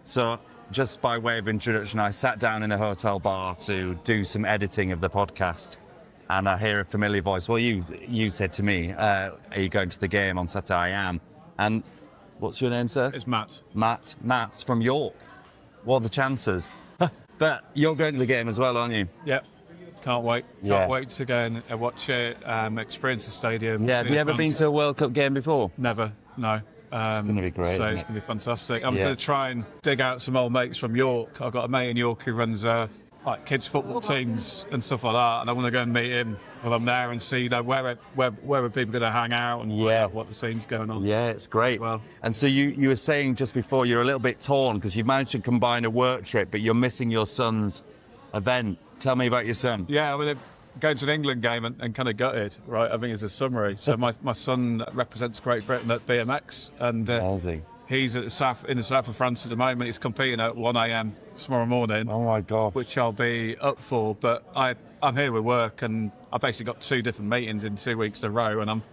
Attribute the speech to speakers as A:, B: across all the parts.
A: So, just by way of introduction, I sat down in a hotel bar to do some editing of the podcast, and I hear a familiar voice. Well, you said to me, are you going to the game on Saturday? I am. And what's your name, sir?
B: It's Matt.
A: Matt's from York. What are the chances? But you're going to the game as well, aren't you?
B: Yep. Can't wait. Can't wait to go and watch it, experience the stadium.
A: Yeah, have you ever been to a World Cup game before?
B: Never, no.
A: It's going to be great.
B: So it's going to be fantastic. I'm going to try and dig out some old mates from York. I've got a mate in York who runs like kids football teams and stuff like that, and I want to go and meet him while I'm there and see where are people going to hang out and what the scene's going on.
A: Yeah, it's great.
B: Well,
A: and so you were saying just before you're a little bit torn because you've managed to combine a work trip, but you're missing your son's event. Tell me about your son.
B: Yeah, I mean, going to an England game and kind of gutted, right? I think it's a summary. So my son represents Great Britain at BMX, and he's in the south of France at the moment. He's competing at 1 a.m. tomorrow morning.
A: Oh my God!
B: Which I'll be up for. But I'm here with work, and I've basically got 2 different meetings in 2 weeks in a row, and I'm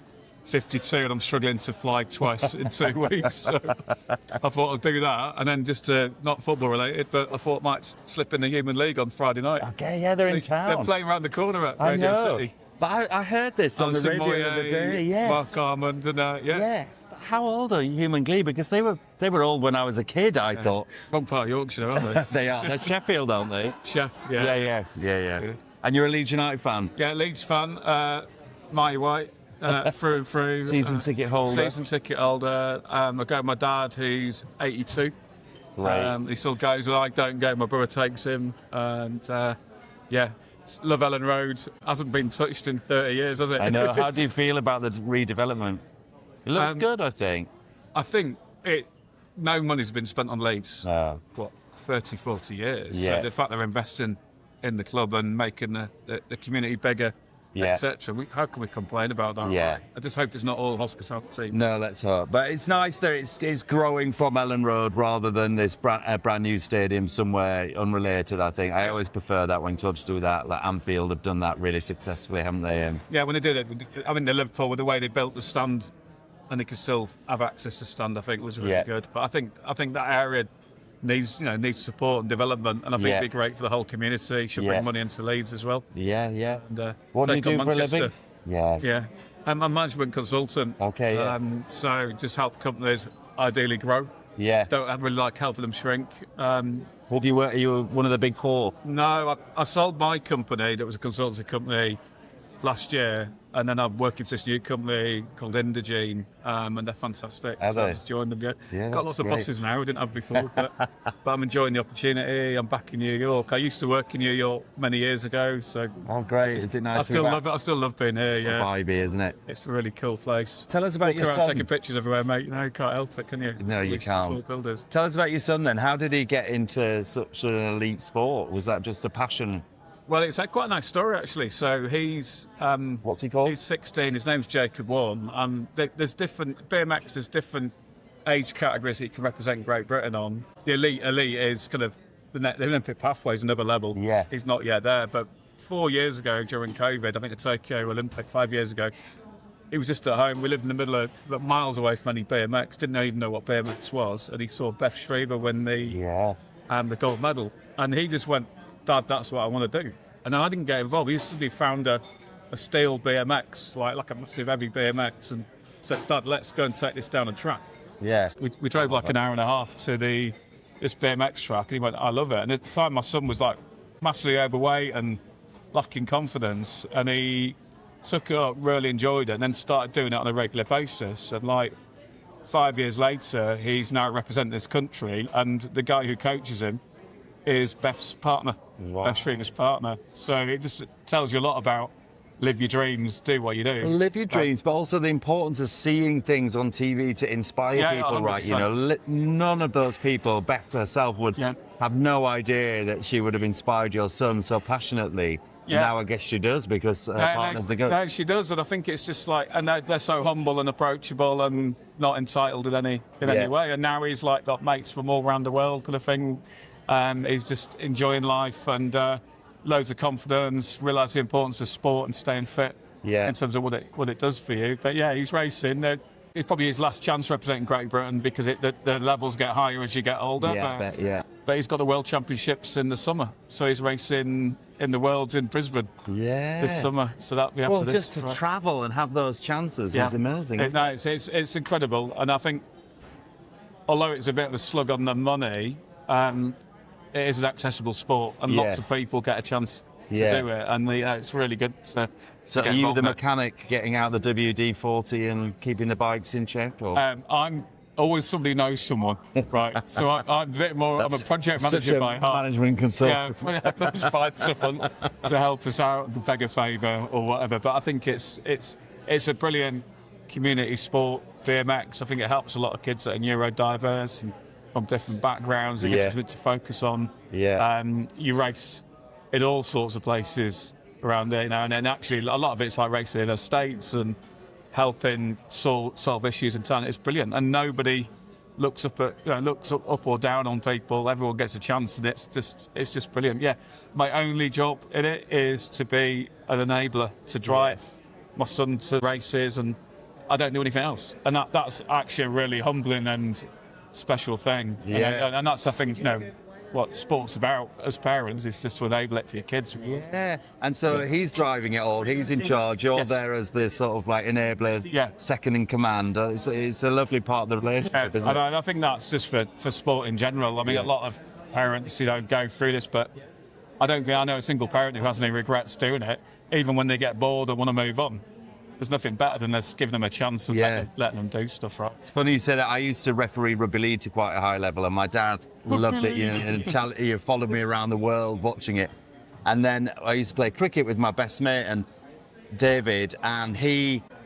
B: 52 and I'm struggling to fly twice in 2 weeks. So I thought I'd do that, and then just not football related, but I thought I might slip in the Human League on Friday night.
A: Okay, yeah, they're in town.
B: They're playing around the corner at
A: Radio
B: City.
A: But I heard this on the radio the other day. Yes.
B: Mark Armand and
A: yeah. How old are Human League? Because they were old when I was a kid. I thought.
B: Wrong part of Yorkshire, aren't they?
A: They are. They're Sheffield, aren't they?
B: Chef. Yeah.
A: Yeah. And you're a Leeds United fan?
B: Yeah, Leeds fan. Mighty White. Through and through.
A: Season ticket holder.
B: Season ticket holder. I go with my dad, who's 82.
A: Right.
B: He still goes. Well, I don't go. My brother takes him, and love Elland Road. Hasn't been touched in 30 years, has it?
A: I know. How do you feel about the redevelopment? It looks good, I think.
B: I think no money's been spent on Leeds.
A: No.
B: 30, 40 years.
A: Yeah.
B: So the fact they're investing in the club and making the community bigger, etc. How can we complain about that?
A: Yeah.
B: I just hope it's not all hospitality.
A: No, let's hope. But it's nice that it's growing from Elland Road rather than this brand new stadium somewhere unrelated, I think. I always prefer that when clubs do that. Like Anfield have done that really successfully, haven't they?
B: Yeah, when they did it, I mean, the Liverpool, with the way they built the stand and they could still have access to stand, I think was really good. But I think that area needs support and development, and I think it'd be great for the whole community. Should bring money into Leeds as well.
A: Yeah.
B: And,
A: what do you do for a living?
B: Yeah. I'm a management consultant.
A: Okay. Yeah.
B: So just help companies ideally grow.
A: Yeah.
B: Don't really like helping them shrink.
A: What do you work? Are you one of the big 4?
B: No, I sold my company. That was a consultancy company last year, and then I'm working for this new company called Indogene, and they're fantastic. So I just joined them.
A: Yeah,
B: got lots of bosses now I didn't have before, but I'm enjoying the opportunity. I'm back in New York. I used to work in New York many years ago, so
A: great! Is it nice?
B: I still love it. I still love being here.
A: It's a vibe, isn't it?
B: It's a really cool place.
A: Tell us about your son.
B: Taking pictures everywhere, mate. You can't help it, can you?
A: No, you can't. Tell us about your son then. How did he get into such an elite sport? Was that just a passion?
B: Well, it's quite a nice story, actually. So he's...
A: what's he called?
B: He's 16. His name's Jacob Warren. There's different... BMX, there's different age categories that you can represent Great Britain on. The elite is kind of... The Olympic pathway is another level.
A: Yeah.
B: He's not yet there. But 4 years ago, during COVID, I think the Tokyo Olympic, 5 years ago, he was just at home. We lived in the middle of... miles away from any BMX. Didn't even know what BMX was. And he saw Beth Shriever win the gold medal. And he just went... Dad, that's what I want to do. And then I didn't get involved. He suddenly found a steel BMX, like a massive heavy BMX, and said, Dad, let's go and take this down a track.
A: Yeah.
B: We drove like an hour and a half to this BMX track, and he went, I love it. And at the time, my son was like massively overweight and lacking confidence, and he took it up, really enjoyed it, and then started doing it on a regular basis. And like 5 years later, he's now representing this country, and the guy who coaches him is Beth's partner, Beth Shriever's partner. So it just tells you a lot about live your dreams, do what you do.
A: Live your dreams, but also the importance of seeing things on TV to inspire people,
B: 100%.
A: Right? You know, none of those people, Beth herself, would have no idea that she would have inspired your son so passionately. Yeah. Now I guess she does because her partner's the goat.
B: No, she does, and I think it's just like, and they're so humble and approachable and not entitled in any way. And now he's like got mates from all around the world, kind of thing. He's just enjoying life and loads of confidence, realise the importance of sport and staying fit in terms of what it does for you. But yeah, he's racing. it's probably his last chance representing Great Britain because the levels get higher as you get older. But he's got the World Championships in the summer, so he's racing in the Worlds in Brisbane this summer. So that'll be after this.
A: Just to travel and have those chances is amazing.
B: It's incredible, and I think although it's a bit of a slug on the money, it is an accessible sport, and lots of people get a chance to do it, and it's really good.
A: So are you the mechanic getting out the WD-40 and keeping the bikes in check? Or?
B: I'm always somebody knows someone, right? So I'm a bit more. I'm a project manager by heart.
A: Management consultant.
B: Yeah, let's find someone to help us out and beg a favour or whatever. But I think it's a brilliant community sport. BMX. I think it helps a lot of kids that are neurodiverse and from different backgrounds. It gives them to focus on. You race in all sorts of places around there, and then actually a lot of it's like racing in the States and helping solve issues in town. It's brilliant, and nobody looks up or down on people. Everyone gets a chance, and it's just brilliant. Yeah, my only job in it is to be an enabler, to drive my son to races, and I don't do anything else. And that's actually a really humbling and special thing. And that's, I think, what sport's about as parents is just to enable it for your kids.
A: Yeah, and so he's driving it all. He's in charge. You're there as the sort of like enabler, second in command. It's a lovely part of the relationship, isn't it?
B: I think that's just for sport in general. I mean, a lot of parents, go through this, but I don't think I know a single parent who has any regrets doing it, even when they get bored and want to move on. There's nothing better than just giving them a chance and letting them do stuff, right?
A: It's funny you say that. I used to referee rugby league to quite a high level, and my dad loved it. And he followed me around the world watching it. And then I used to play cricket with my best mate and David, and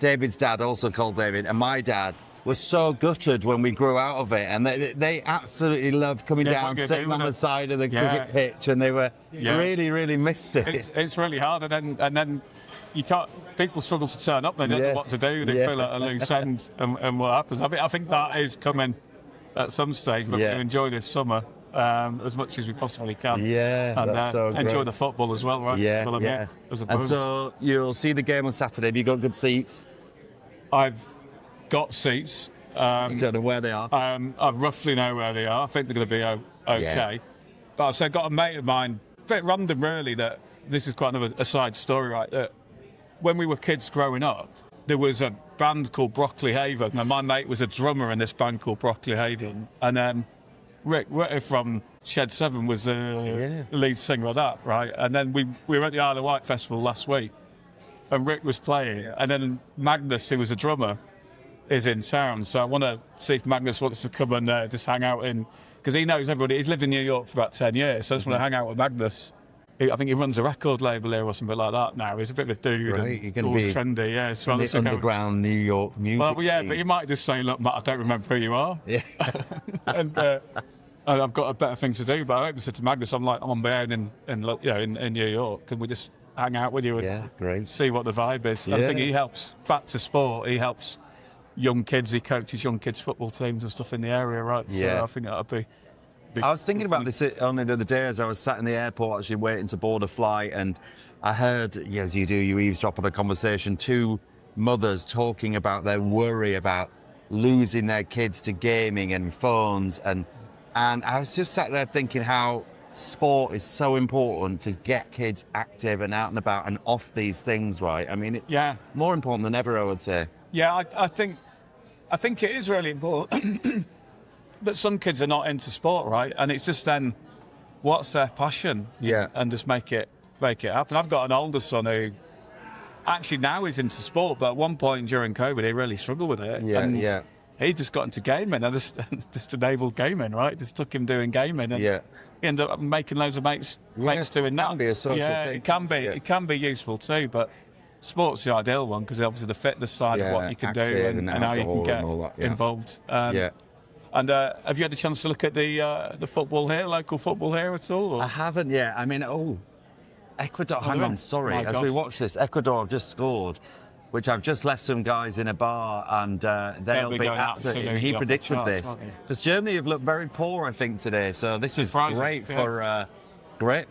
A: David's dad also called David, and my dad was so gutted when we grew out of it, and they absolutely loved coming down, sitting on the side of the cricket pitch, and they were really, really missed it.
B: It's really hard, and then you can't. People struggle to turn up. They don't know what to do. They feel at a loose end, and what happens? I think that is coming at some stage. But we enjoy this summer as much as we possibly can.
A: Yeah,
B: and
A: that's so
B: enjoy
A: great.
B: The football as well, right?
A: And so you'll see the game on Saturday. Have you got good seats?
B: I've got seats.
A: You don't know where they are.
B: I roughly know where they are. I think they're going to be okay. Yeah. But I've got a mate of mine, a bit random really, that this is quite another side story, right? That when we were kids growing up, there was a band called Brockley Haven, and my mate was a drummer in this band called Brockley Haven. And then Rick from Shed 7 was the lead singer of that, right? And then we were at the Isle of Wight Festival last week, and Rick was playing, and then Magnus, who was a drummer, is in town. So I want to see if Magnus wants to come and just hang out because he knows everybody. He's lived in New York for about 10 years, so I just want to hang out with Magnus. I think he runs a record label here or something like that now. He's a bit of a dude and always trendy. Yeah, so
A: the underground New York music.
B: Well, yeah, but you might just say, look, Matt, I don't remember who you are.
A: Yeah.
B: And I've got a better thing to do. But I said to Magnus, I'm on my own in New York. Can we just hang out with you and see what the vibe is? Yeah. I think he helps, back to sport, he helps young kids. He coaches young kids' football teams and stuff in the area, right? So I think that'd be...
A: I was thinking about this only the other day as I was sat in the airport actually waiting to board a flight, and I heard, as you do, you eavesdrop on a conversation, two mothers talking about their worry about losing their kids to gaming and phones, and I was just sat there thinking how sport is so important to get kids active and out and about and off these things, right? I mean, it's more important than ever, I would say.
B: Yeah, I think it is really important. But some kids are not into sport, right? And it's just then, what's their passion?
A: Yeah.
B: And just make it happen. I've got an older son who actually now is into sport, but at one point during COVID, he really struggled with it.
A: Yeah.
B: He just got into gaming and just enabled gaming, right? Just took him doing gaming. And he ended up making loads of mates doing that.
A: It can be a social thing.
B: It can be. It can be useful too, but sport's the ideal one because obviously the fitness side of what you can do and how you can get involved. And have you had a chance to look at the football here, local football here at all? Or?
A: I haven't yet. I mean, Ecuador, hang on, sorry. As we watch this, Ecuador have just scored, which I've just left some guys in a bar, and they'll be absolutely. He predicted this. Because Germany have looked very poor, I think, today. So this is great for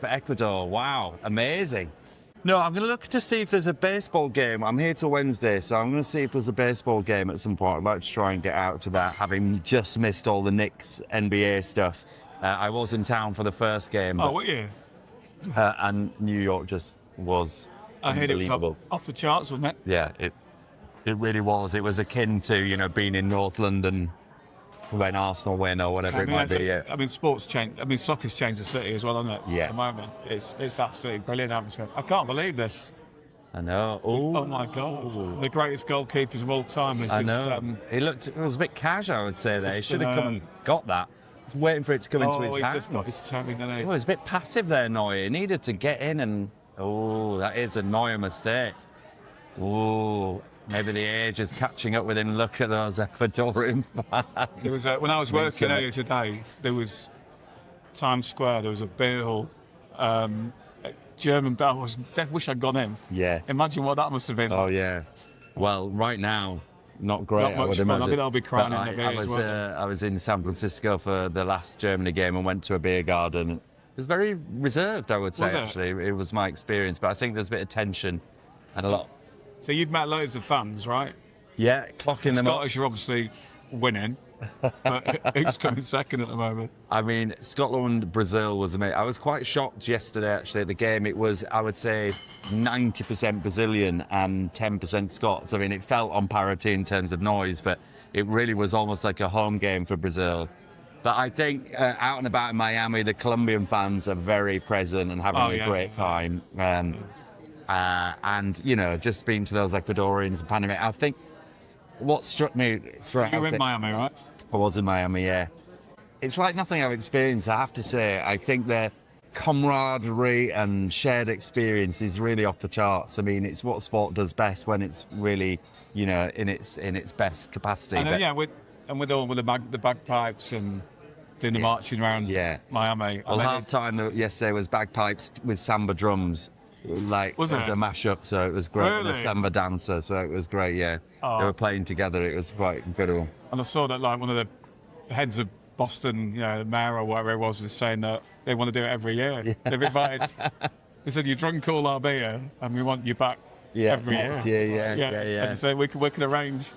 A: Ecuador. Wow, amazing. No, I'm going to look to see if there's a baseball game. I'm here till Wednesday, so I'm going to see if there's a baseball game at some point. I'd like to try and get out to that, having just missed all the Knicks NBA stuff. I was in town for the first game.
B: Oh, what you?
A: And New York just was
B: I heard it was
A: unbelievable.
B: off the charts, wasn't it?
A: Yeah, it really was. It was akin to, being in North London when Arsenal win or whatever it might be. Yeah.
B: I mean, sports change. I mean, soccer's changed the city as well, hasn't it?
A: Yeah.
B: At the moment, it's absolutely brilliant atmosphere. I can't believe this.
A: I know. Ooh.
B: Oh my God! The greatest goalkeepers of all time is
A: I
B: just.
A: know. It was a bit cash, I would say. There, he should have
B: been,
A: come and got that. Waiting for it to come into his
B: he
A: hand.
B: just got his timing, didn't he?
A: Oh, it's a bit passive there, Neuer. He needed to get in and... Oh, that is a Neuer mistake. Oh, maybe the age is catching up with him. Look at those Ecuadorian fans.
B: There was when I was working earlier today, there was Times Square, there was a beer hall. German bell. I wish I'd gone in.
A: Yeah.
B: Imagine what that must have been.
A: Oh, yeah. Well, right now, not great,
B: Not much
A: I would
B: fun.
A: imagine.
B: I think I'll be crying
A: But
B: in the beer as well.
A: I was in San Francisco for the last Germany game and went to a beer garden. It was very reserved, I would say,
B: Was it?
A: actually. It was my experience, but I think there's a bit of tension and a lot.
B: So you've met loads of fans, right?
A: Yeah, clocking them up.
B: Scottish are obviously winning, but who's coming second at the moment?
A: I mean, Scotland, Brazil was amazing. I was quite shocked yesterday, actually, at the game. It was, I would say, 90% Brazilian and 10% Scots. I mean, it felt on parity in terms of noise, but it really was almost like a home game for Brazil. But I think out and about in Miami, the Colombian fans are very present and having a great time. And, just speaking to those Ecuadorians and Panama, I think what struck me throughout...
B: You were in Miami, right?
A: I was in Miami, yeah. It's like nothing I've experienced, I have to say. I think their camaraderie and shared experience is really off the charts. I mean, it's what sport does best when it's really, in its best capacity.
B: And with all the bagpipes and doing the marching around Miami.
A: Well, half time yesterday was bagpipes with samba drums.
B: Was
A: as
B: it?
A: a mashup, so it was great.
B: Really?
A: The samba dancer, so it was great. Yeah, They were playing together. It was quite incredible.
B: And I saw that one of the heads of Boston, the mayor or whatever it was saying that they want to do it every year. Yeah. They've invited. They said, "You drunk all our beer, and we want you back every year."
A: Yeah.
B: And so we can arrange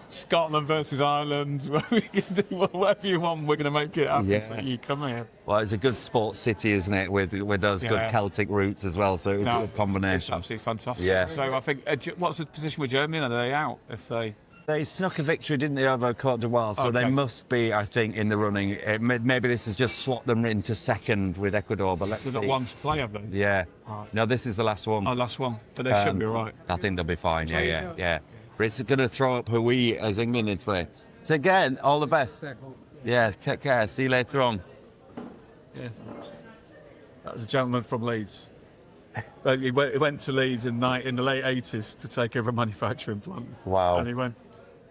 B: Scotland versus Ireland. We can do whatever you want. We're going to make it happen. So you come here.
A: Well, it's a good sports city, isn't it? With those good Celtic roots as well. So it was a good combination.
B: It's absolutely fantastic.
A: Yeah.
B: So I think, what's the position with Germany? Are they out if they?
A: They snuck a victory, didn't they, over Cote d'Ivoire? So they must be, I think, in the running. Maybe this has just swapped them into second with Ecuador, but let's see.
B: They've got one to play, have they?
A: Yeah.
B: Right.
A: No, this is the last one.
B: Oh, last one. But they should be right.
A: I think they'll be fine. Yeah. But it's going to throw up who we as England in its way. So again, all the best. Yeah, take care. See you later on.
B: Yeah. That was a gentleman from Leeds. He went to Leeds in the late 80s to take over a manufacturing plant.
A: Wow.
B: And he went,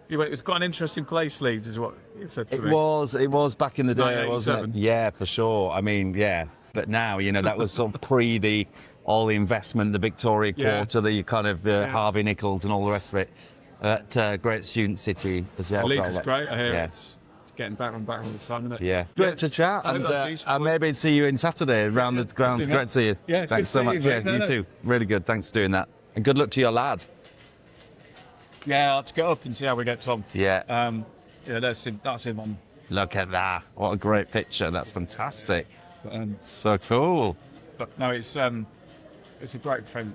B: it was quite an interesting place, Leeds, is what he said to me.
A: It was back in the day, wasn't it? Yeah, for sure. I mean, yeah. But now, that was sort of pre all the investment, the Victoria Quarter, the kind of Harvey Nichols and all the rest of it. Great student city as well.
B: Leeds is great. I hear it's getting better and better all the time, isn't it?
A: Yeah. Great to chat. And maybe see you in Saturday around the grounds. Great to see you.
B: Yeah,
A: thanks so much. You too. Really good. Thanks for doing that. And good luck to your lad.
B: Yeah, let's get up and see how we get on.
A: Yeah.
B: That's him on.
A: Look at that. What a great picture. That's fantastic. So cool.
B: But no, it's a great thing